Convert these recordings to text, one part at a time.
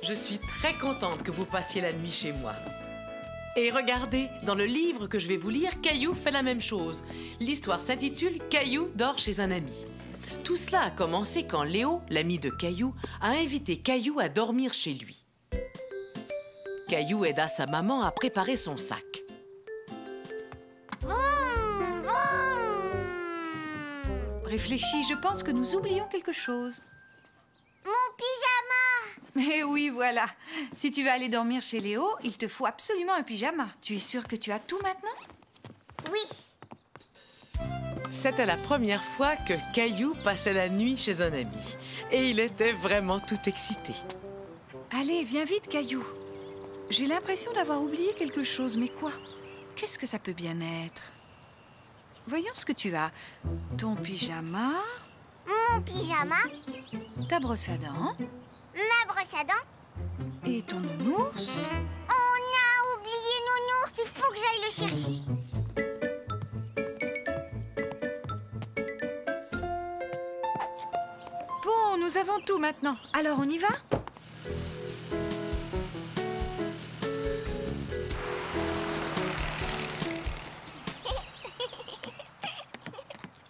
Je suis très contente que vous passiez la nuit chez moi. Et regardez, dans le livre que je vais vous lire, Caillou fait la même chose. L'histoire s'intitule « Caillou dort chez un ami ». Tout cela a commencé quand Léo, l'ami de Caillou, a invité Caillou à dormir chez lui. Caillou aida sa maman à préparer son sac. Réfléchis, je pense que nous oublions quelque chose. Mon pyjama! Eh oui, voilà. Si tu veux aller dormir chez Léo, il te faut absolument un pyjama. Tu es sûre que tu as tout maintenant? Oui. C'était la première fois que Caillou passait la nuit chez un ami. Et il était vraiment tout excité. Allez, viens vite, Caillou. J'ai l'impression d'avoir oublié quelque chose, mais quoi? Qu'est-ce que ça peut bien être? Voyons ce que tu as. Ton pyjama, Mon pyjama, ta brosse à dents ma brosse à dents. et ton nounours. On a oublié Nounours, il faut que j'aille le chercher. Bon, nous avons tout maintenant. Alors, on y va?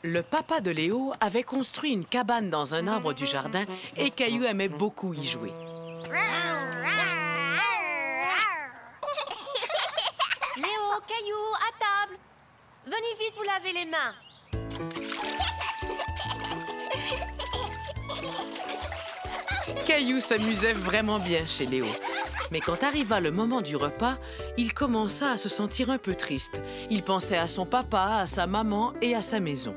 Le papa de Léo avait construit une cabane dans un arbre du jardin et Caillou aimait beaucoup y jouer. Léo, Caillou, à table. Venez vite vous laver les mains. Caillou s'amusait vraiment bien chez Léo. Mais quand arriva le moment du repas, il commença à se sentir un peu triste. Il pensait à son papa, à sa maman et à sa maison.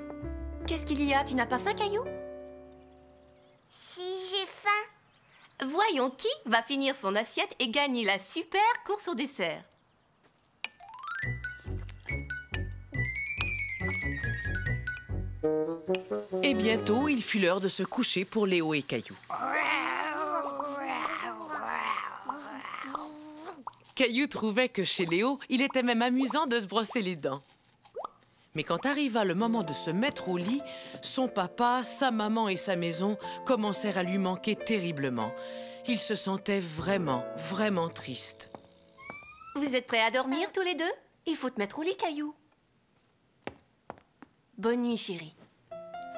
Qu'est-ce qu'il y a? Tu n'as pas faim, Caillou? Si j'ai faim. Voyons qui va finir son assiette et gagner la super course au dessert. Et bientôt, il fut l'heure de se coucher pour Léo et Caillou. Caillou trouvait que chez Léo, il était même amusant de se brosser les dents. Mais quand arriva le moment de se mettre au lit, son papa, sa maman et sa maison commencèrent à lui manquer terriblement. Il se sentait vraiment, vraiment triste. Vous êtes prêts à dormir tous les deux? Il faut te mettre au lit, Caillou. Bonne nuit, chérie.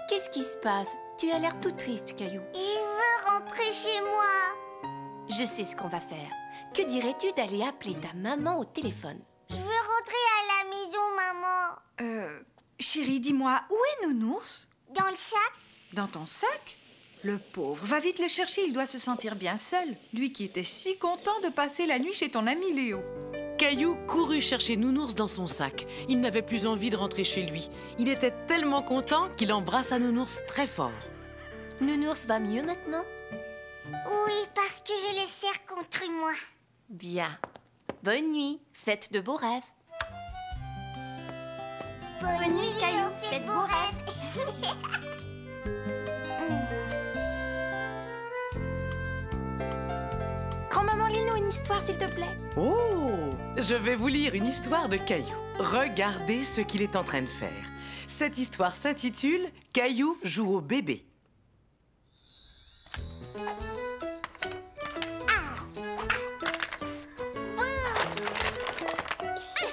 Qu'est-ce qui se passe? Tu as l'air toute triste, Caillou. Je veux rentrer chez moi. Je sais ce qu'on va faire. Que dirais-tu d'aller appeler ta maman au téléphone? Je veux rentrer à la maison, maman. Chérie, dis-moi, où est Nounours? Dans le sac? Dans ton sac? Le pauvre, va vite le chercher, il doit se sentir bien seul. Lui qui était si content de passer la nuit chez ton ami Léo. Caillou courut chercher Nounours dans son sac. Il n'avait plus envie de rentrer chez lui. Il était tellement content qu'il embrassa Nounours très fort. Nounours va mieux maintenant? Oui, parce que je les serre contre moi. Bien. Bonne nuit. Faites de beaux rêves. Bonne nuit, Caillou. Faites beaux rêves. Grand-maman, lis-nous une histoire, s'il te plaît. Oh! Je vais vous lire une histoire de Caillou. Regardez ce qu'il est en train de faire. Cette histoire s'intitule « Caillou joue au bébé ».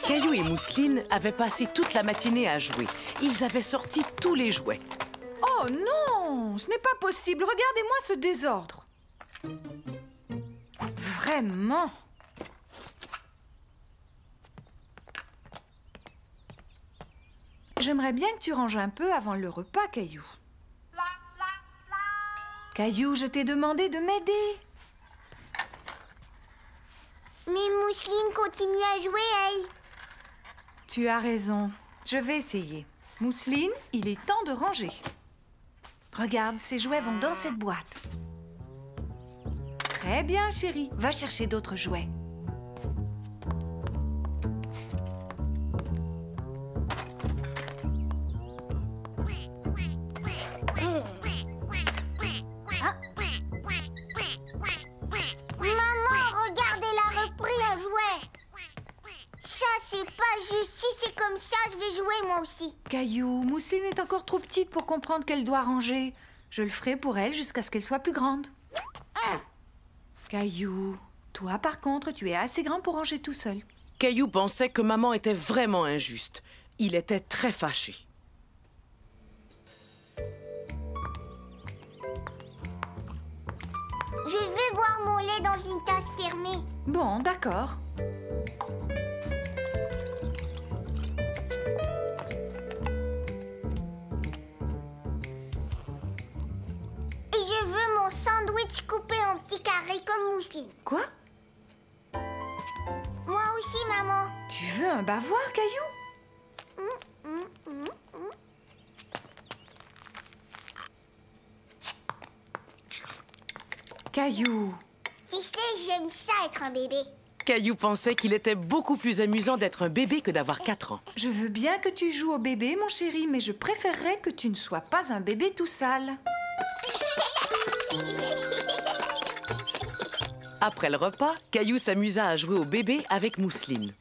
Caillou et Mousseline avaient passé toute la matinée à jouer. Ils avaient sorti tous les jouets. Oh non, ce n'est pas possible. Regardez-moi ce désordre. Vraiment. J'aimerais bien que tu ranges un peu avant le repas, Caillou. Caillou, je t'ai demandé de m'aider. Mais Mousseline continue à jouer, elle. Tu as raison. Je vais essayer. Mousseline, il est temps de ranger. Regarde, ces jouets vont dans cette boîte. Très bien, chérie. Va chercher d'autres jouets. Maman, regarde, elle a repris un jouet. Ça, c'est pas juste. Si c'est comme ça, je vais jouer moi aussi. Caillou, Mousseline est encore trop petite pour comprendre qu'elle doit ranger. Je le ferai pour elle jusqu'à ce qu'elle soit plus grande. Caillou, toi par contre, tu es assez grand pour ranger tout seul. Caillou pensait que maman était vraiment injuste. Il était très fâché. Je veux boire mon lait dans une tasse fermée. Bon, d'accord. Et je veux mon sandwich coupé en petits carrés comme mousseline. Quoi? Moi aussi, maman. Tu veux un bavoir, Caillou? Caillou. Tu sais, j'aime ça être un bébé. Caillou pensait qu'il était beaucoup plus amusant d'être un bébé que d'avoir 4 ans. Je veux bien que tu joues au bébé, mon chéri, mais je préférerais que tu ne sois pas un bébé tout sale. Après le repas, Caillou s'amusa à jouer au bébé avec Mousseline.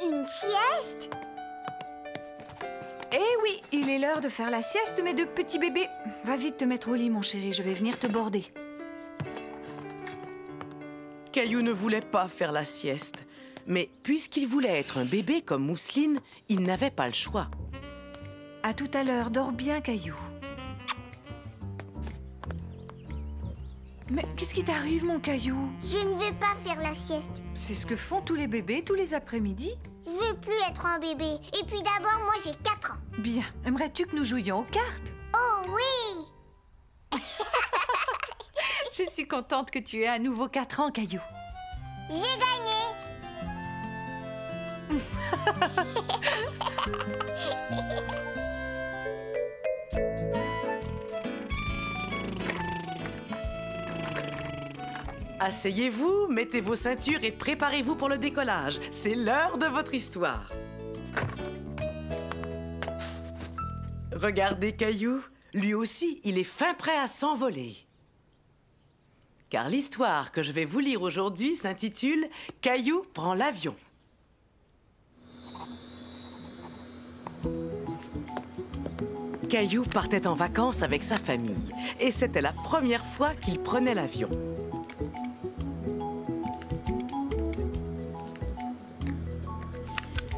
Une sieste? Eh oui, il est l'heure de faire la sieste, mes deux petits bébés. Va vite te mettre au lit, mon chéri, je vais venir te border. Caillou ne voulait pas faire la sieste. Mais puisqu'il voulait être un bébé comme Mousseline, il n'avait pas le choix. À tout à l'heure, dors bien, Caillou. Mais qu'est-ce qui t'arrive, mon Caillou? Je ne vais pas faire la sieste. C'est ce que font tous les bébés tous les après-midi. Je veux plus être un bébé. Et puis d'abord, moi, j'ai 4 ans. Bien, aimerais-tu que nous jouions aux cartes? Oh oui! Je suis contente que tu aies à nouveau 4 ans, Caillou. J'ai gagné! Asseyez-vous, mettez vos ceintures et préparez-vous pour le décollage. C'est l'heure de votre histoire. Regardez Caillou. Lui aussi, il est fin prêt à s'envoler. Car l'histoire que je vais vous lire aujourd'hui s'intitule « Caillou prend l'avion ». Caillou partait en vacances avec sa famille. Et c'était la première fois qu'il prenait l'avion.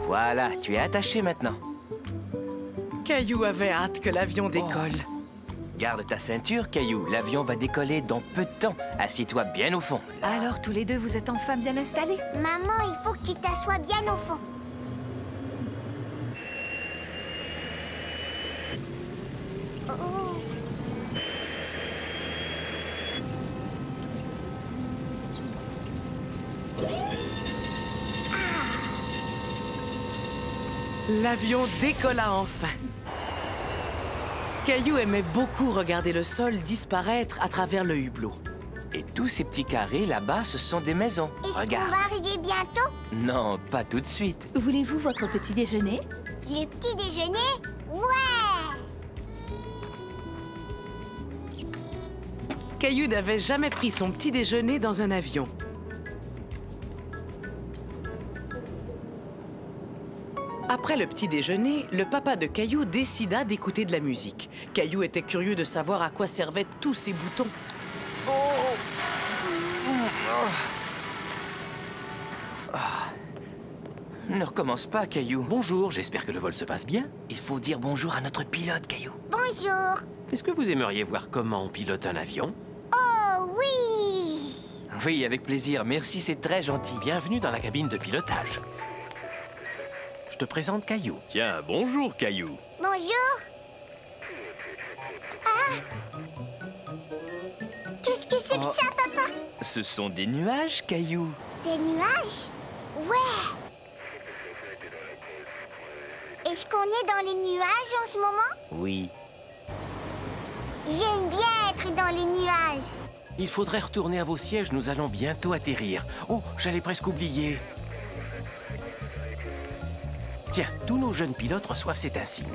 Voilà, tu es attaché maintenant. Caillou avait hâte que l'avion décolle. Garde ta ceinture, Caillou. L'avion va décoller dans peu de temps. Assieds-toi bien au fond. Alors, tous les deux, vous êtes enfin bien installés? Maman, il faut que tu t'assoies bien au fond. Oh. L'avion décolla enfin. Caillou aimait beaucoup regarder le sol disparaître à travers le hublot. Et tous ces petits carrés là-bas, ce sont des maisons. Est-ce qu'on Regarde. va arriver bientôt? Non, pas tout de suite. Voulez-vous votre petit déjeuner? Le petit déjeuner? Ouais! Caillou n'avait jamais pris son petit déjeuner dans un avion. Après le petit déjeuner, le papa de Caillou décida d'écouter de la musique. Caillou était curieux de savoir à quoi servaient tous ces boutons. Ne recommence pas, Caillou. Bonjour, j'espère que le vol se passe bien. Il faut dire bonjour à notre pilote, Caillou. Bonjour! Est-ce que vous aimeriez voir comment on pilote un avion? Oh oui! Oui, avec plaisir. Merci, c'est très gentil. Bienvenue dans la cabine de pilotage. Je te présente Caillou. Tiens, bonjour, Caillou. Bonjour! Ah! Qu'est-ce que c'est que ça, papa? Ce sont des nuages, Caillou. Des nuages? Ouais! Est-ce qu'on est dans les nuages en ce moment? Oui. J'aime bien être dans les nuages. Il faudrait retourner à vos sièges, nous allons bientôt atterrir. Oh, j'allais presque oublier. Tiens, tous nos jeunes pilotes reçoivent cet insigne.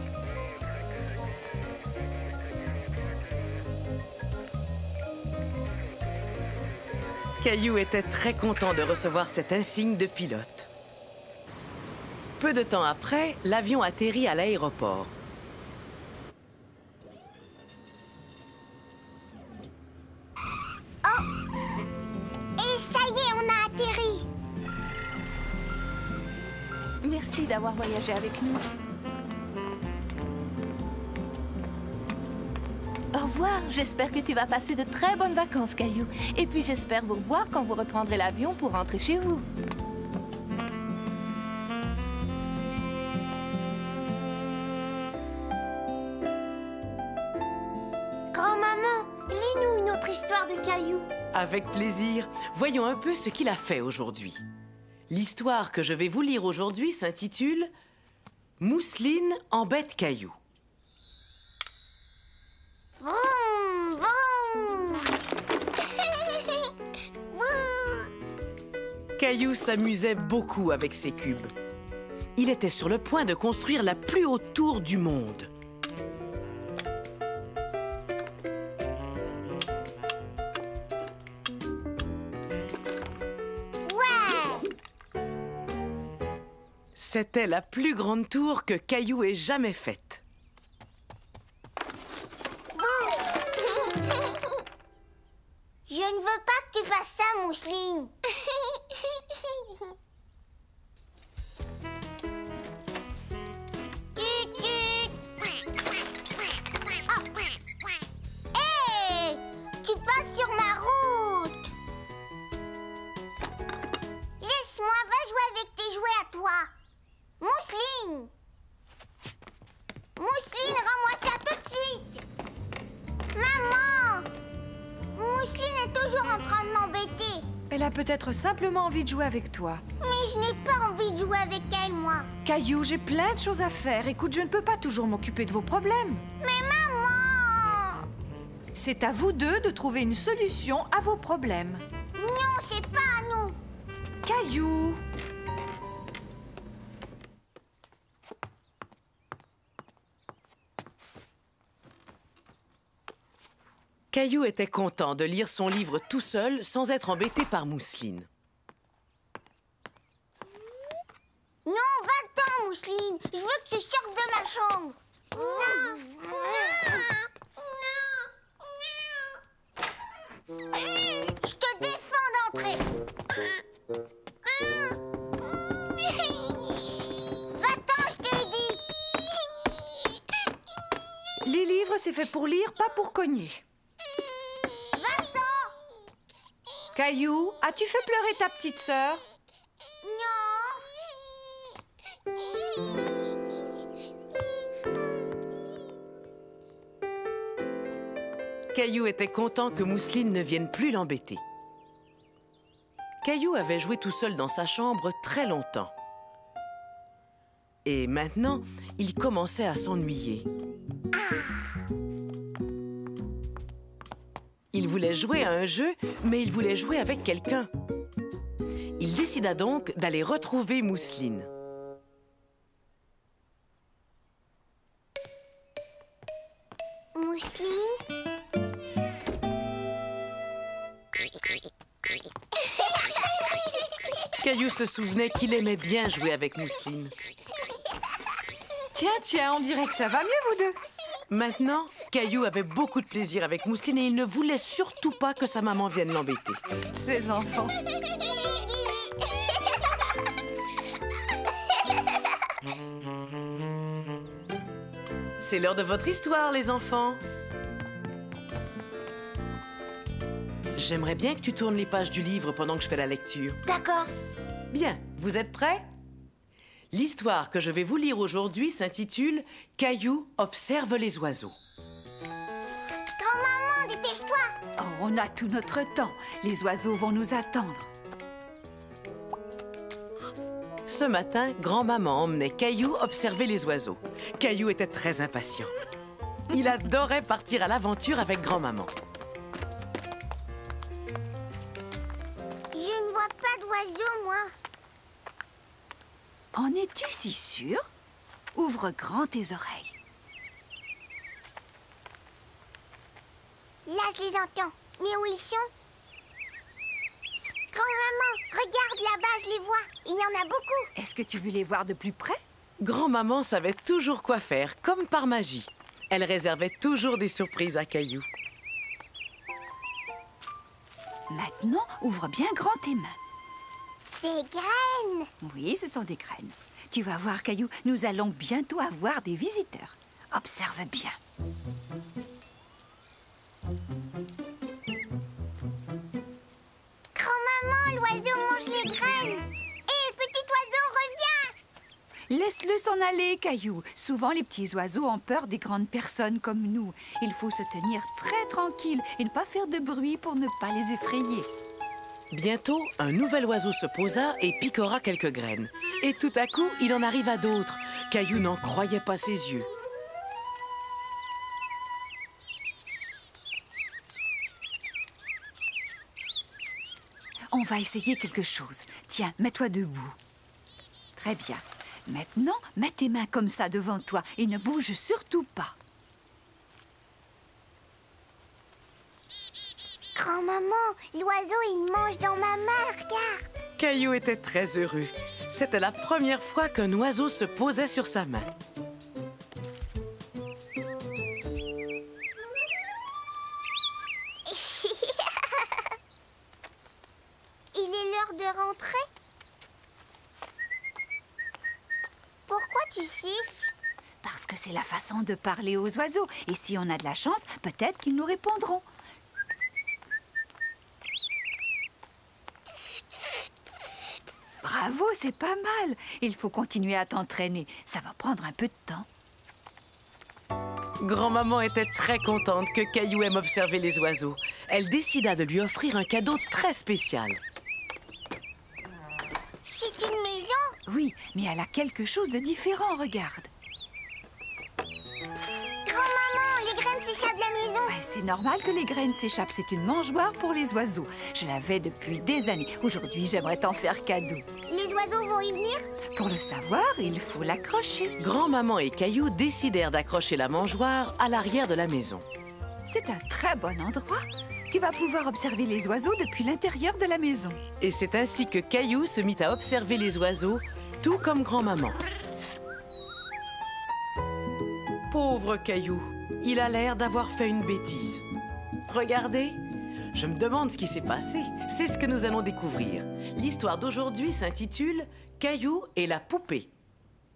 Caillou était très content de recevoir cet insigne de pilote. Peu de temps après, l'avion atterrit à l'aéroport. Merci d'avoir voyagé avec nous. Au revoir. J'espère que tu vas passer de très bonnes vacances, Caillou. Et puis j'espère vous revoir quand vous reprendrez l'avion pour rentrer chez vous. Grand-maman, lis-nous une autre histoire de Caillou. Avec plaisir. Voyons un peu ce qu'il a fait aujourd'hui. L'histoire que je vais vous lire aujourd'hui s'intitule « Mousseline embête Caillou ». Vroom, vroom. Caillou s'amusait beaucoup avec ses cubes. Il était sur le point de construire la plus haute tour du monde. C'était la plus grande tour que Caillou ait jamais faite. Je ne veux pas que tu fasses ça, Mousseline. Hé! Tu passes sur ma route. Laisse-moi, va jouer avec tes jouets à toi. Mousseline! Mousseline, rends-moi ça tout de suite! Maman! Mousseline est toujours en train de m'embêter. Elle a peut-être simplement envie de jouer avec toi. Mais je n'ai pas envie de jouer avec elle, moi. Caillou, j'ai plein de choses à faire. Écoute, je ne peux pas toujours m'occuper de vos problèmes. Mais maman! C'est à vous deux de trouver une solution à vos problèmes. Non, c'est pas à nous. Caillou! Caillou était content de lire son livre tout seul sans être embêté par Mousseline. Non, va-t'en, Mousseline. Je veux que tu sortes de ma chambre. Non, non, non. Je te défends d'entrer. Va-t'en, je t'ai dit. Les livres, c'est fait pour lire, pas pour cogner. Va-t'en. Caillou, as-tu fait pleurer ta petite sœur? Caillou était content que Mousseline ne vienne plus l'embêter. Caillou avait joué tout seul dans sa chambre très longtemps. Et maintenant, il commençait à s'ennuyer. Il voulait jouer à un jeu, mais il voulait jouer avec quelqu'un. Il décida donc d'aller retrouver Mousseline. Mousseline? Caillou se souvenait qu'il aimait bien jouer avec Mousseline. Tiens, tiens, on dirait que ça va mieux, vous deux. Maintenant, Caillou avait beaucoup de plaisir avec Mousseline et il ne voulait surtout pas que sa maman vienne l'embêter. Ces enfants. C'est l'heure de votre histoire, les enfants. J'aimerais bien que tu tournes les pages du livre pendant que je fais la lecture. D'accord. Bien, vous êtes prêts? L'histoire que je vais vous lire aujourd'hui s'intitule « Caillou observe les oiseaux ». Grand-maman, dépêche-toi. Oh, on a tout notre temps. Les oiseaux vont nous attendre. Ce matin, grand-maman emmenait Caillou observer les oiseaux. Caillou était très impatient. Il adorait partir à l'aventure avec grand-maman. Je ne vois pas d'oiseaux, moi. En es-tu si sûr? Ouvre grand tes oreilles. Là, je les entends. Mais où ils sont? Grand-maman, regarde là-bas, je les vois. Il y en a beaucoup. Est-ce que tu veux les voir de plus près? Grand-maman savait toujours quoi faire, comme par magie. Elle réservait toujours des surprises à Caillou. Maintenant, ouvre bien grand tes mains. Des graines. Oui, ce sont des graines. Tu vas voir, Caillou, nous allons bientôt avoir des visiteurs. Observe bien. Grand-maman, l'oiseau mange les graines. Hé, petit oiseau, reviens! Laisse-le s'en aller, Caillou. Souvent, les petits oiseaux ont peur des grandes personnes comme nous. Il faut se tenir très tranquille et ne pas faire de bruit pour ne pas les effrayer. Bientôt, un nouvel oiseau se posa et piquera quelques graines. Et tout à coup, il en arriva d'autres. Caillou n'en croyait pas ses yeux. On va essayer quelque chose. Tiens, mets-toi debout. Très bien. Maintenant, mets tes mains comme ça devant toi et ne bouge surtout pas. Grand-maman, l'oiseau, il mange dans ma main, regarde. Caillou était très heureux. C'était la première fois qu'un oiseau se posait sur sa main. Il est l'heure de rentrer. Pourquoi tu siffles? Parce que c'est la façon de parler aux oiseaux. Et si on a de la chance, peut-être qu'ils nous répondront. Bravo, c'est pas mal. Il faut continuer à t'entraîner. Ça va prendre un peu de temps. Grand-maman était très contente que Caillou aime observer les oiseaux. Elle décida de lui offrir un cadeau très spécial. C'est une maison? Oui, mais elle a quelque chose de différent, regarde. Grand-maman, les graines s'échappent de la maison. Ouais, c'est normal que les graines s'échappent. C'est une mangeoire pour les oiseaux. Je l'avais depuis des années. Aujourd'hui, j'aimerais t'en faire cadeau. Les oiseaux vont y venir? Pour le savoir, il faut l'accrocher. Grand-maman et Caillou décidèrent d'accrocher la mangeoire à l'arrière de la maison. C'est un très bon endroit. Tu vas pouvoir observer les oiseaux depuis l'intérieur de la maison. Et c'est ainsi que Caillou se mit à observer les oiseaux, tout comme grand-maman. Pauvre Caillou, il a l'air d'avoir fait une bêtise. Regardez, je me demande ce qui s'est passé. C'est ce que nous allons découvrir. L'histoire d'aujourd'hui s'intitule « Caillou et la poupée ».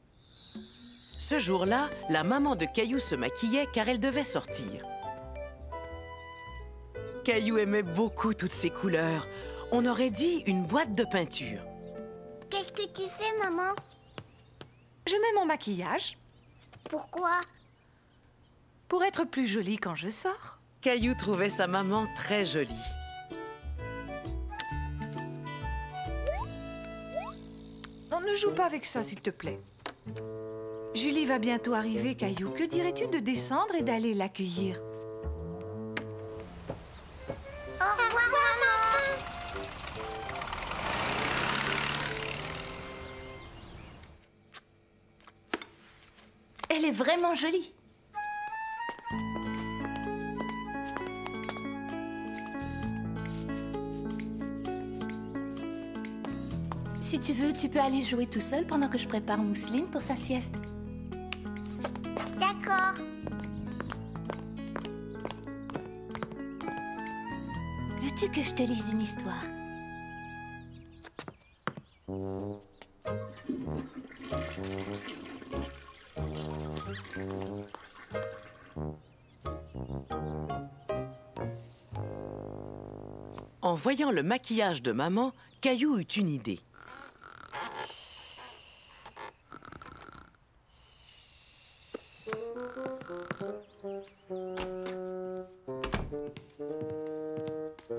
Ce jour-là, la maman de Caillou se maquillait car elle devait sortir. Caillou aimait beaucoup toutes ces couleurs. On aurait dit une boîte de peinture. Qu'est-ce que tu fais, maman? Je mets mon maquillage Pourquoi? pour être plus jolie quand je sors. Caillou trouvait sa maman très jolie. Non, ne joue pas avec ça, s'il te plaît. Julie va bientôt arriver, Caillou. Que dirais-tu de descendre et d'aller l'accueillir? Au revoir, maman. Elle est vraiment jolie. Si tu veux, tu peux aller jouer tout seul pendant que je prépare Mousseline pour sa sieste. D'accord. Veux-tu que je te lise une histoire? En voyant le maquillage de maman, Caillou eut une idée.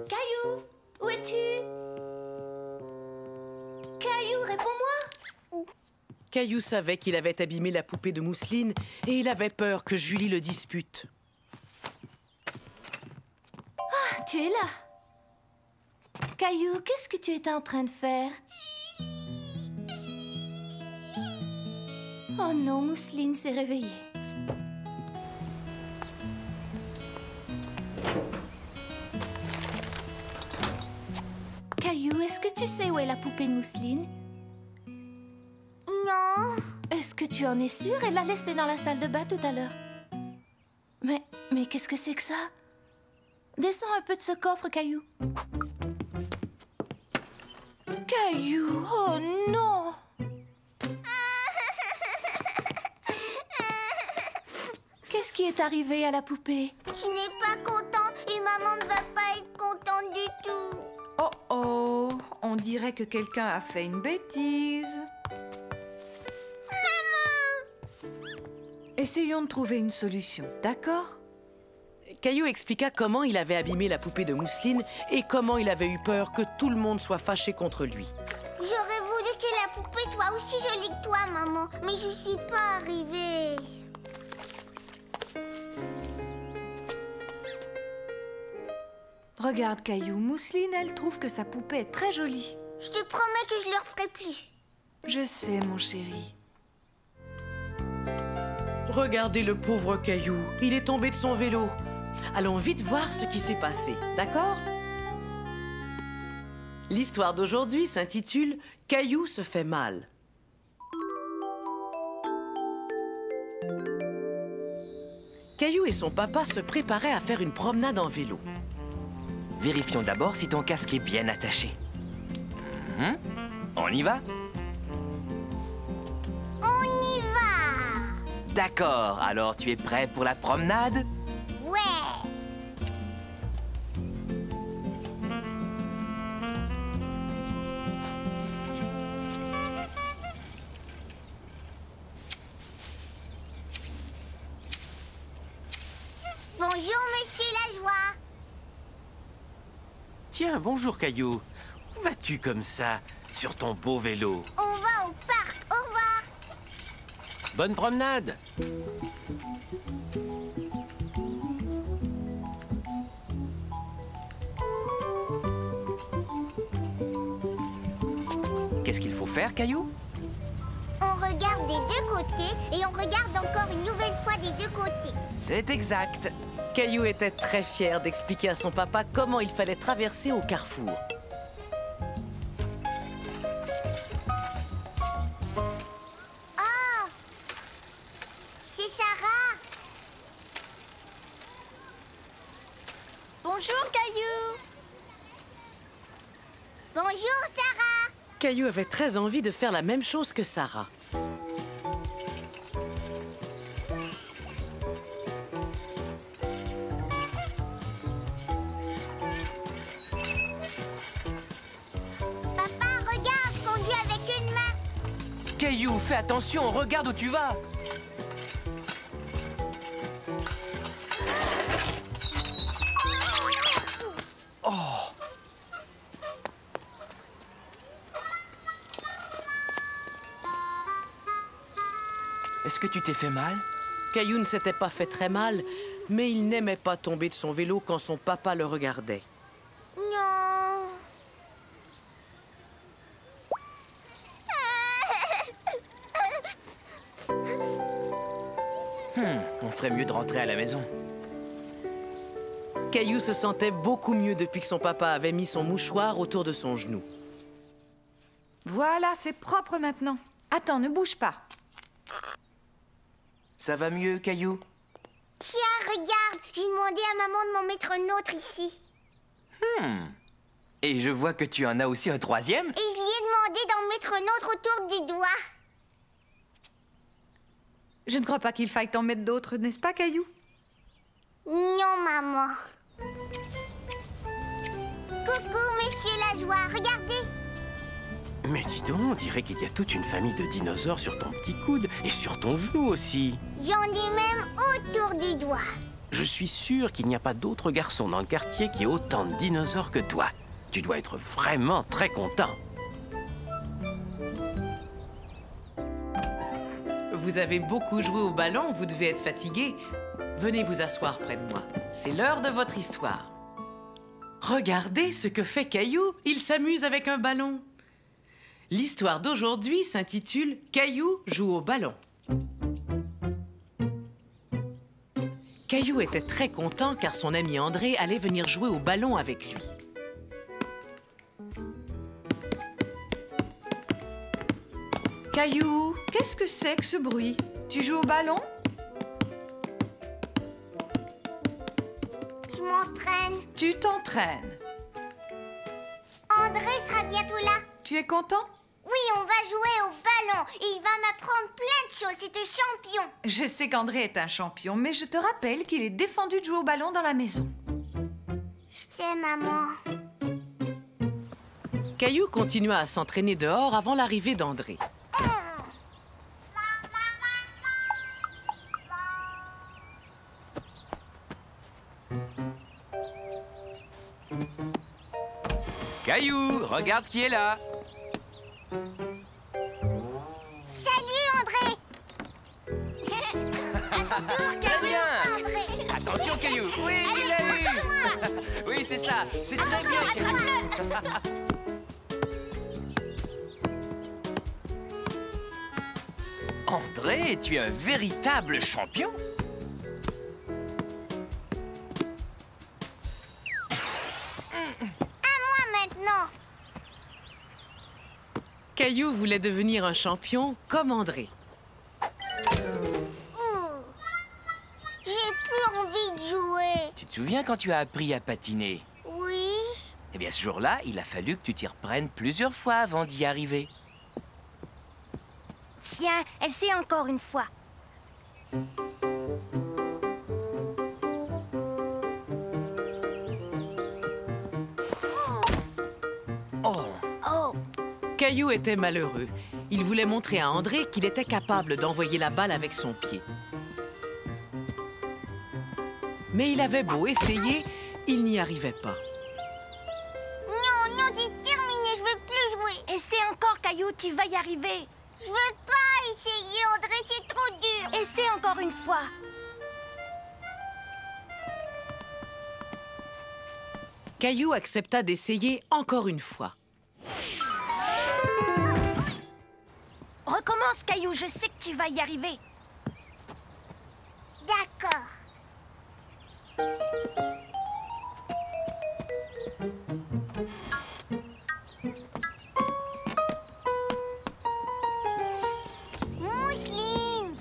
Caillou, où es-tu? Caillou, réponds-moi! Caillou savait qu'il avait abîmé la poupée de Mousseline et il avait peur que Julie le dispute. Ah, tu es là. Caillou, qu'est-ce que tu étais en train de faire? Oh non, Mousseline s'est réveillée. Caillou, est-ce que tu sais où est la poupée de Mousseline? Non. Est-ce que tu en es sûre? Elle l'a laissée dans la salle de bain tout à l'heure. Mais qu'est-ce que c'est que ça? Descends un peu de ce coffre, Caillou. Caillou, oh non! qui est arrivé à la poupée? Je n'ai pas contente et maman ne va pas être contente du tout. Oh oh, on dirait que quelqu'un a fait une bêtise. Maman! Essayons de trouver une solution, d'accord? Caillou expliqua comment il avait abîmé la poupée de mousseline et comment il avait eu peur que tout le monde soit fâché contre lui. J'aurais voulu que la poupée soit aussi jolie que toi, maman, mais je suis pas arrivée. Regarde, Caillou, Mousseline, elle trouve que sa poupée est très jolie. Je te promets que je le referai plus. Je sais, mon chéri. Regardez le pauvre Caillou, il est tombé de son vélo. Allons vite voir ce qui s'est passé, d'accord? L'histoire d'aujourd'hui s'intitule « Caillou se fait mal ». Caillou et son papa se préparaient à faire une promenade en vélo. Vérifions d'abord si ton casque est bien attaché. On y va? On y va. D'accord, alors tu es prêt pour la promenade? Ouais. Bonjour, monsieur Lajoie. Tiens, bonjour Caillou. Où vas-tu comme ça, sur ton beau vélo? On va au parc. Au revoir. Bonne promenade! Qu'est-ce qu'il faut faire, Caillou? On regarde des deux côtés et on regarde encore une nouvelle fois des deux côtés. C'est exact. Caillou était très fier d'expliquer à son papa comment il fallait traverser au carrefour. Oh! C'est Sarah. Bonjour, Caillou. Bonjour, Sarah. Caillou avait très envie de faire la même chose que Sarah. Papa, regarde, je conduis avec une main. Caillou, fais attention, regarde où tu vas. Est-ce que tu t'es fait mal? Caillou ne s'était pas fait très mal, mais il n'aimait pas tomber de son vélo quand son papa le regardait. Non. On ferait mieux de rentrer à la maison. Caillou se sentait beaucoup mieux depuis que son papa avait mis son mouchoir autour de son genou. Voilà, c'est propre maintenant. Attends, ne bouge pas. Ça va mieux, Caillou? Tiens, regarde, j'ai demandé à maman de m'en mettre un autre ici. Et je vois que tu en as aussi un troisième? Et je lui ai demandé d'en mettre un autre autour du doigt. Je ne crois pas qu'il faille t'en mettre d'autres, n'est-ce pas, Caillou? Non, maman. Coucou, monsieur Lajoie, regardez. Mais dis donc, on dirait qu'il y a toute une famille de dinosaures sur ton petit coude et sur ton genou aussi. J'en ai même autour du doigt. Je suis sûr qu'il n'y a pas d'autres garçons dans le quartier qui aient autant de dinosaures que toi. Tu dois être vraiment très content. Vous avez beaucoup joué au ballon, vous devez être fatigué. Venez vous asseoir près de moi. C'est l'heure de votre histoire. Regardez ce que fait Caillou. Il s'amuse avec un ballon. L'histoire d'aujourd'hui s'intitule « Caillou joue au ballon ». Caillou était très content car son ami André allait venir jouer au ballon avec lui. Caillou, qu'est-ce que c'est que ce bruit? Tu joues au ballon? Je m'entraîne. Tu t'entraînes. André sera bientôt là. Tu es content? Oui, on va jouer au ballon. Et il va m'apprendre plein de choses. C'est un champion. Je sais qu'André est un champion, mais je te rappelle qu'il est défendu de jouer au ballon dans la maison. Je sais, maman. Caillou continua à s'entraîner dehors avant l'arrivée d'André. Caillou, regarde qui est là. Salut, André. Très bien. André. Attention, Caillou. Oui, tu l'as eu. Oui, c'est ça. C'est très bien, Caillou. André, tu es un véritable champion. Maintenant. Caillou voulait devenir un champion comme André. Ouh. J'ai plus envie de jouer. Tu te souviens quand tu as appris à patiner? Oui. Eh bien, ce jour-là, il a fallu que tu t'y reprennes plusieurs fois avant d'y arriver. Tiens, essaie encore une fois. Oh! Oh. Caillou était malheureux. Il voulait montrer à André qu'il était capable d'envoyer la balle avec son pied. Mais il avait beau essayer, il n'y arrivait pas. Non, non, c'est terminé, je veux plus jouer. Essaie encore, Caillou, tu vas y arriver. Je veux pas essayer, André, c'est trop dur. Essaie encore une fois. Caillou accepta d'essayer encore une fois. Recommence, Caillou, je sais que tu vas y arriver. D'accord. Mousseline.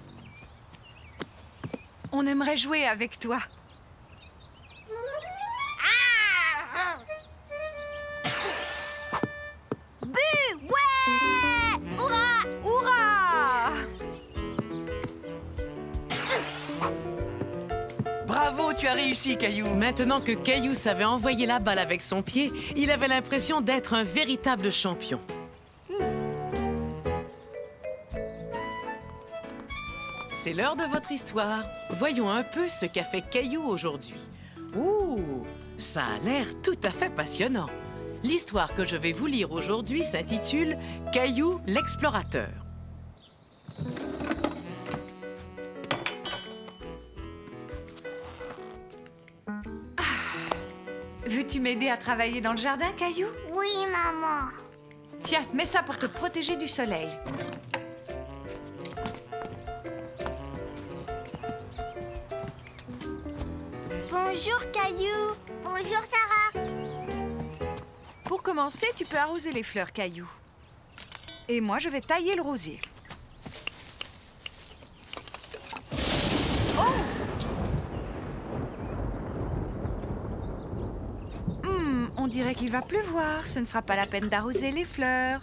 On aimerait jouer avec toi. Bu, ouais. Hurrah. Hurrah! Bravo, tu as réussi, Caillou. Maintenant que Caillou savait envoyer la balle avec son pied, il avait l'impression d'être un véritable champion. C'est l'heure de votre histoire. Voyons un peu ce qu'a fait Caillou aujourd'hui. Ouh, ça a l'air tout à fait passionnant. L'histoire que je vais vous lire aujourd'hui s'intitule « Caillou l'explorateur ». Veux-tu m'aider à travailler dans le jardin, Caillou? Oui, maman. Tiens, mets ça pour te protéger du soleil. Bonjour, Caillou. Bonjour, Sarah. Pour commencer, tu peux arroser les fleurs, Caillou. Et moi, je vais tailler le rosier. On dirait qu'il va pleuvoir. Ce ne sera pas la peine d'arroser les fleurs.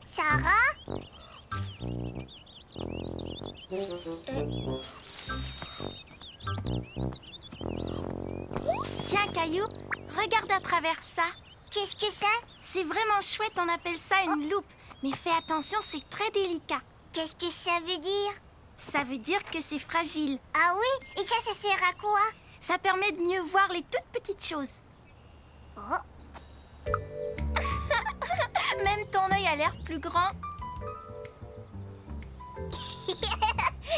Sarah? Tiens, Caillou, regarde à travers ça. Qu'est-ce que c'est? C'est vraiment chouette, on appelle ça une loupe. Mais fais attention, c'est très délicat. Qu'est-ce que ça veut dire? Ça veut dire que c'est fragile. Ah oui? Et ça sert à quoi? Ça permet de mieux voir les toutes petites choses. Oh. Même ton œil a l'air plus grand.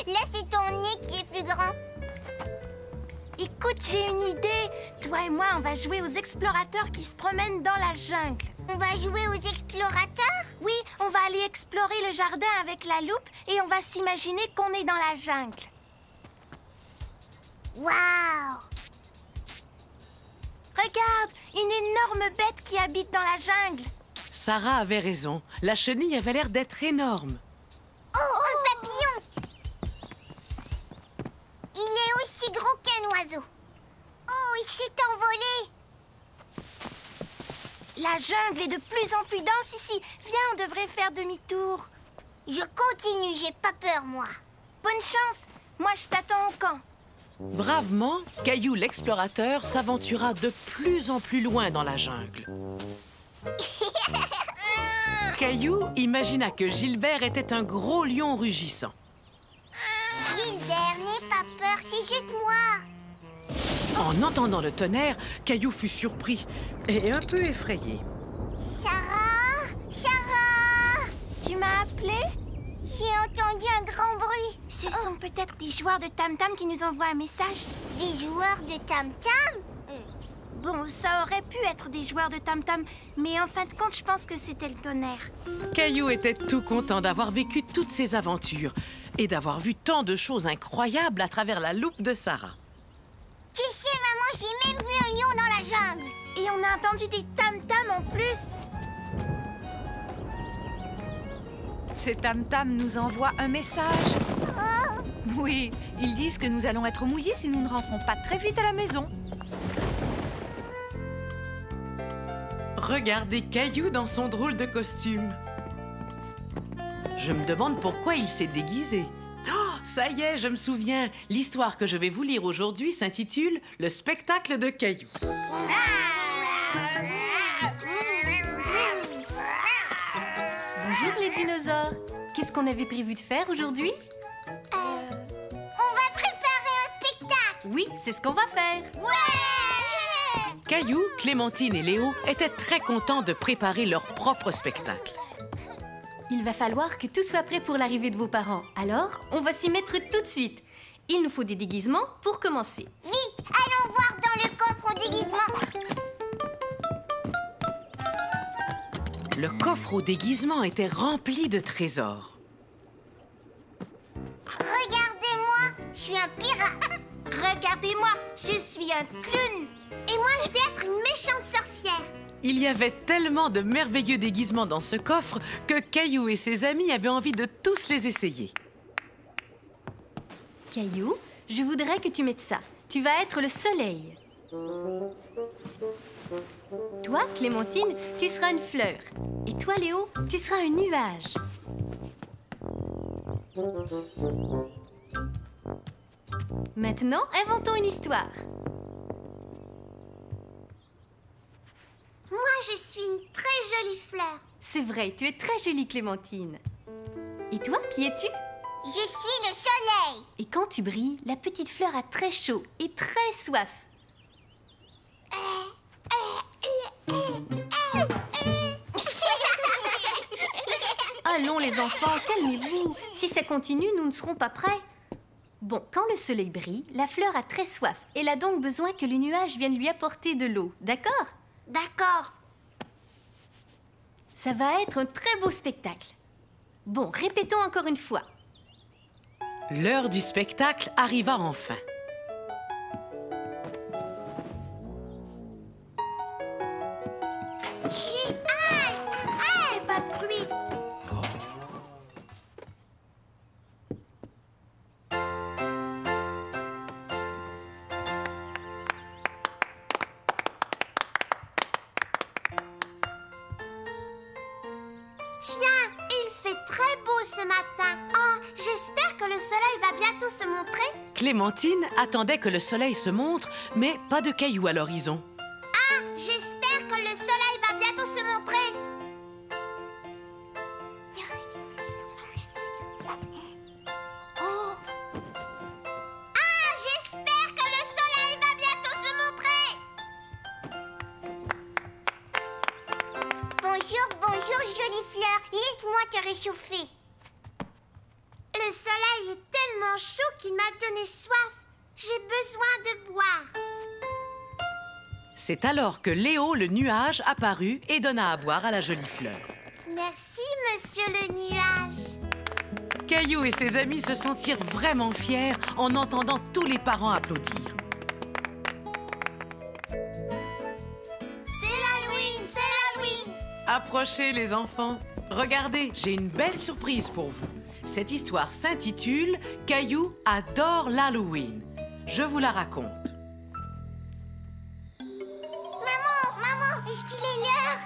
Là, c'est ton nez qui est plus grand. Écoute, j'ai une idée. Toi et moi, on va jouer aux explorateurs qui se promènent dans la jungle. On va jouer aux explorateurs? Oui, on va aller explorer le jardin avec la loupe et on va s'imaginer qu'on est dans la jungle. Waouh! Regarde, une énorme bête qui habite dans la jungle. Sarah avait raison. La chenille avait l'air d'être énorme. Oh, un papillon! Il est aussi gros qu'un oiseau. Oh, il s'est envolé. voler. La jungle est de plus en plus dense ici. Viens, on devrait faire demi-tour. Je continue, j'ai pas peur, moi. Bonne chance. Moi, je t'attends au camp. Bravement, Caillou l'explorateur s'aventura de plus en plus loin dans la jungle. Caillou imagina que Gilbert était un gros lion rugissant. Gilbert, n'aie pas peur, c'est juste moi. En entendant le tonnerre, Caillou fut surpris et un peu effrayé. Sarah? Sarah? Tu m'as appelé? J'ai entendu un grand bruit. Ce sont peut-être des joueurs de tam-tam qui nous envoient un message. Des joueurs de tam-tam? Bon, ça aurait pu être des joueurs de tam-tam, mais en fin de compte, je pense que c'était le tonnerre. Caillou était tout content d'avoir vécu toutes ces aventures et d'avoir vu tant de choses incroyables à travers la loupe de Sarah. Tu sais, maman, j'ai même vu un lion dans la jungle. Et on a entendu des tam-tam en plus. Ces tam-tams nous envoient un message. Oui, ils disent que nous allons être mouillés si nous ne rentrons pas très vite à la maison. Regardez Caillou dans son drôle de costume. Je me demande pourquoi il s'est déguisé. Oh, ça y est, je me souviens. L'histoire que je vais vous lire aujourd'hui s'intitule « Le spectacle de Caillou ». Bonjour les dinosaures. Qu'est-ce qu'on avait prévu de faire aujourd'hui? On va préparer un spectacle. Oui, c'est ce qu'on va faire. Ouais! Caillou, Clémentine et Léo étaient très contents de préparer leur propre spectacle. Il va falloir que tout soit prêt pour l'arrivée de vos parents. Alors, on va s'y mettre tout de suite. Il nous faut des déguisements pour commencer. Vite, allons voir dans le coffre au déguisement. Le coffre au déguisement était rempli de trésors. Regardez-moi, je suis un pirate. Regardez-moi, je suis un clown. Et moi, je vais être une méchante sorcière. Il y avait tellement de merveilleux déguisements dans ce coffre que Caillou et ses amis avaient envie de tous les essayer. Caillou, je voudrais que tu mettes ça. Tu vas être le soleil. Toi, Clémentine, tu seras une fleur. Et toi, Léo, tu seras un nuage. Maintenant, inventons une histoire. Moi, je suis une très jolie fleur. C'est vrai, tu es très jolie, Clémentine. Et toi, qui es-tu? Je suis le soleil. Et quand tu brilles, la petite fleur a très chaud et très soif. Allons les enfants, calmez-vous. Si ça continue, nous ne serons pas prêts. Bon, quand le soleil brille, la fleur a très soif. Elle a donc besoin que le nuage vienne lui apporter de l'eau. D'accord? D'accord. Ça va être un très beau spectacle. Bon, répétons encore une fois. L'heure du spectacle arriva enfin. Chut, Fais pas de bruit. tiens, il fait très beau ce matin. Oh, j'espère que le soleil va bientôt se montrer. Clémentine attendait que le soleil se montre, mais pas de Caillou à l'horizon. J'espère que le soleil va bientôt se montrer. Oh. J'espère que le soleil va bientôt se montrer. Bonjour, jolie fleur. Laisse-moi te réchauffer. Le soleil est tellement chaud qu'il m'a donné soif. J'ai besoin de boire. C'est alors que Léo, le nuage, apparut et donna à boire à la jolie fleur. Merci, monsieur le nuage. Caillou et ses amis se sentirent vraiment fiers en entendant tous les parents applaudir. C'est l'Halloween, c'est l'Halloween. Approchez les enfants. Regardez, j'ai une belle surprise pour vous. Cette histoire s'intitule « Caillou adore l'Halloween ». Je vous la raconte. Est-ce qu'il est l'heure?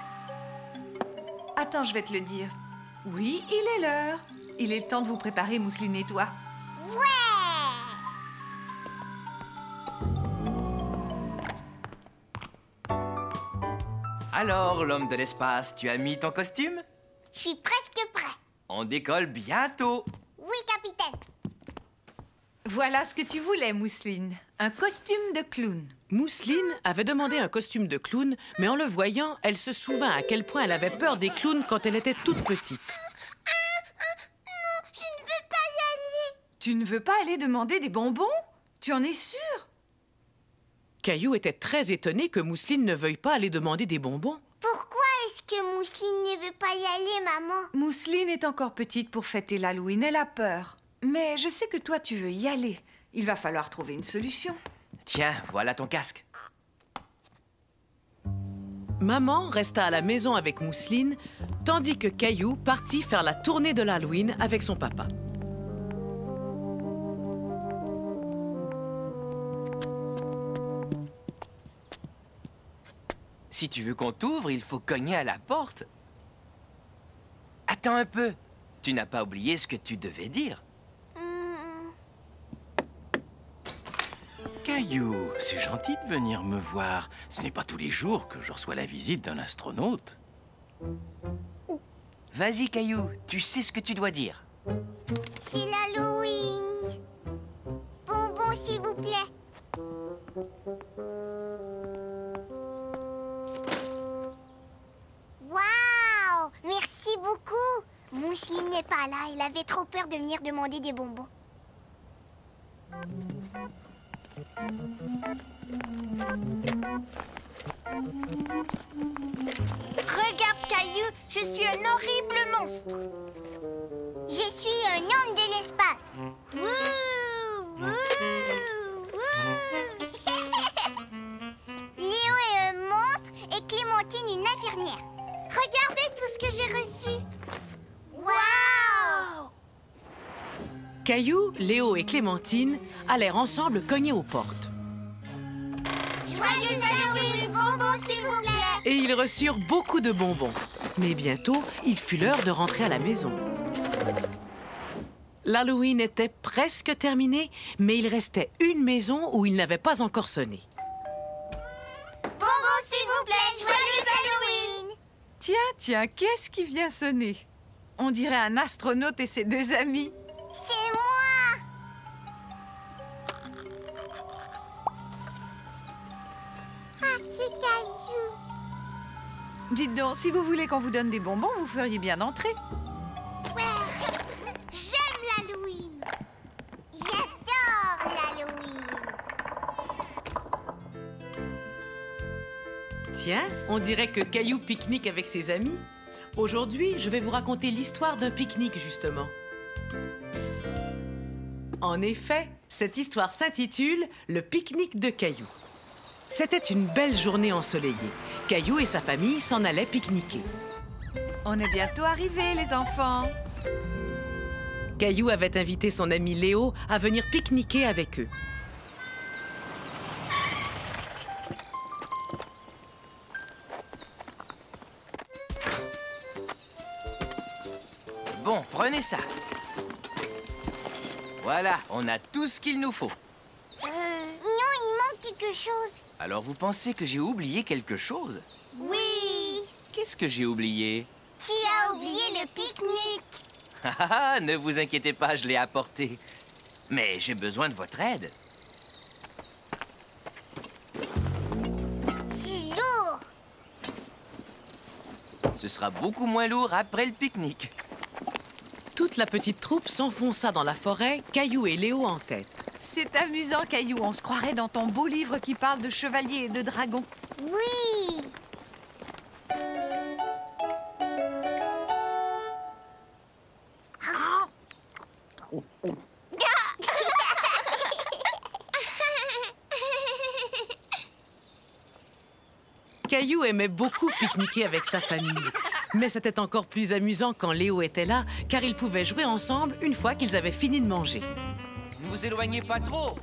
Attends, je vais te le dire. Oui, il est l'heure. Il est le temps de vous préparer, Mousseline et toi. Ouais! Alors, l'homme de l'espace, tu as mis ton costume? Je suis presque prêt. On décolle bientôt. Oui, capitaine. Voilà ce que tu voulais, Mousseline. Un costume de clown. Mousseline avait demandé un costume de clown, mais en le voyant, elle se souvint à quel point elle avait peur des clowns quand elle était toute petite. Non, je ne veux pas y aller. Tu ne veux pas aller demander des bonbons? Tu en es sûre? Caillou était très étonné que Mousseline ne veuille pas aller demander des bonbons. Pourquoi est-ce que Mousseline ne veut pas y aller, maman? Mousseline est encore petite pour fêter l'Halloween, elle a peur. Mais je sais que toi, tu veux y aller. Il va falloir trouver une solution. Tiens, voilà ton casque. Maman resta à la maison avec Mousseline, tandis que Caillou partit faire la tournée de l'Halloween avec son papa. Si tu veux qu'on t'ouvre, il faut cogner à la porte. Attends un peu. Tu n'as pas oublié ce que tu devais dire. Caillou, c'est gentil de venir me voir. Ce n'est pas tous les jours que je reçois la visite d'un astronaute. Vas-y, Caillou, tu sais ce que tu dois dire. C'est l'Halloween. Bonbons, s'il vous plaît. Waouh! Merci beaucoup. Mousseline n'est pas là. Il avait trop peur de venir demander des bonbons. Regarde, Caillou, je suis un horrible monstre. Je suis un homme de l'espace. Wouh, wouh, wouh. Léo est un monstre et Clémentine une infirmière. Regardez tout ce que j'ai reçu. Waouh! Caillou, Léo et Clémentine allèrent ensemble cogner aux portes. Joyeux Halloween, bonbons s'il vous plaît. Et ils reçurent beaucoup de bonbons. Mais bientôt, il fut l'heure de rentrer à la maison. L'Halloween était presque terminé, mais il restait une maison où il n'avait pas encore sonné. Bonbons s'il vous plaît, joyeux Halloween. Tiens, qu'est-ce qui vient sonner? On dirait un astronaute et ses deux amis. C'est moi. Ah, c'est Caillou. Dites donc, si vous voulez qu'on vous donne des bonbons, vous feriez bien d'entrer. Ouais. J'aime l'Halloween. J'adore l'Halloween. Tiens, on dirait que Caillou pique-nique avec ses amis. Aujourd'hui, je vais vous raconter l'histoire d'un pique-nique, justement. En effet, cette histoire s'intitule « Le pique-nique de Caillou ». C'était une belle journée ensoleillée. Caillou et sa famille s'en allaient pique-niquer. On est bientôt arrivés, les enfants. Caillou avait invité son ami Léo à venir pique-niquer avec eux. Bon, prenez ça. Voilà, on a tout ce qu'il nous faut. Non, il manque quelque chose. Alors vous pensez que j'ai oublié quelque chose? Oui. Qu'est-ce que j'ai oublié? Tu as oublié le pique-nique. Ah, ne vous inquiétez pas, je l'ai apporté. Mais j'ai besoin de votre aide. C'est lourd. Ce sera beaucoup moins lourd après le pique-nique. Toute la petite troupe s'enfonça dans la forêt, Caillou et Léo en tête. C'est amusant, Caillou. On se croirait dans ton beau livre qui parle de chevaliers et de dragons. Oui. Caillou aimait beaucoup pique-niquer avec sa famille. Mais c'était encore plus amusant quand Léo était là, car ils pouvaient jouer ensemble une fois qu'ils avaient fini de manger. Ne vous éloignez pas trop.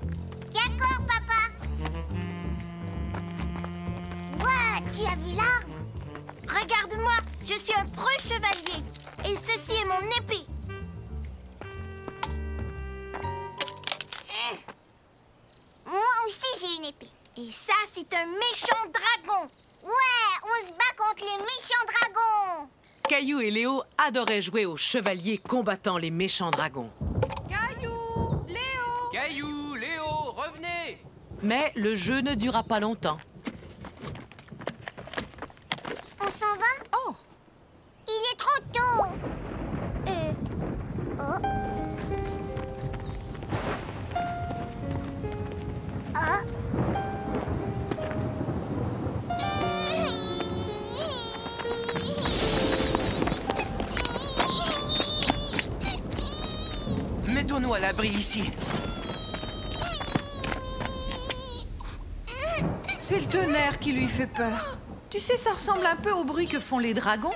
D'accord, papa. Voilà. tu as vu l'arbre? Regarde-moi, je suis un preux chevalier. Et ceci est mon épée. Moi aussi, j'ai une épée. Et ça, c'est un méchant dragon. Ouais, on se bat contre les méchants dragons. Caillou et Léo adoraient jouer aux chevaliers combattant les méchants dragons. Caillou! Léo! Caillou, Léo, revenez! Mais le jeu ne dura pas longtemps. On s'en va? Oh! Il est trop tôt. Oh. Ah. Mettons-nous à l'abri ici. C'est le tonnerre qui lui fait peur. Tu sais, ça ressemble un peu au bruit que font les dragons.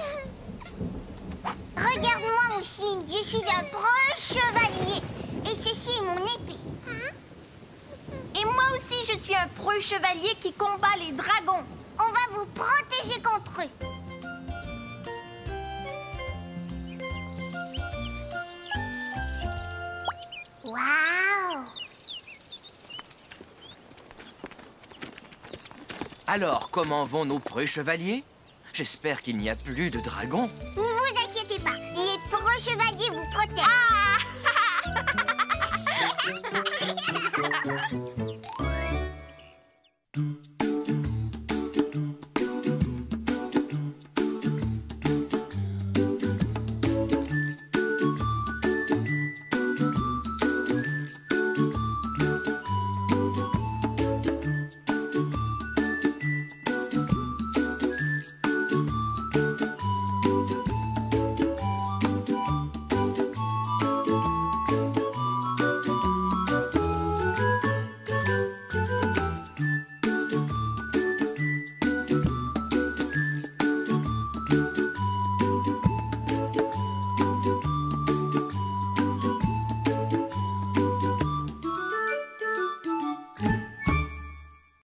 Regarde-moi, Mousseline, je suis un preux chevalier. Et ceci est mon épée. Et moi aussi, je suis un preux chevalier qui combat les dragons. On va vous protéger contre eux. Waouh! Alors, comment vont nos preux chevaliers? J'espère qu'il n'y a plus de dragons. Ne vous inquiétez pas, les preux chevaliers vous protègent.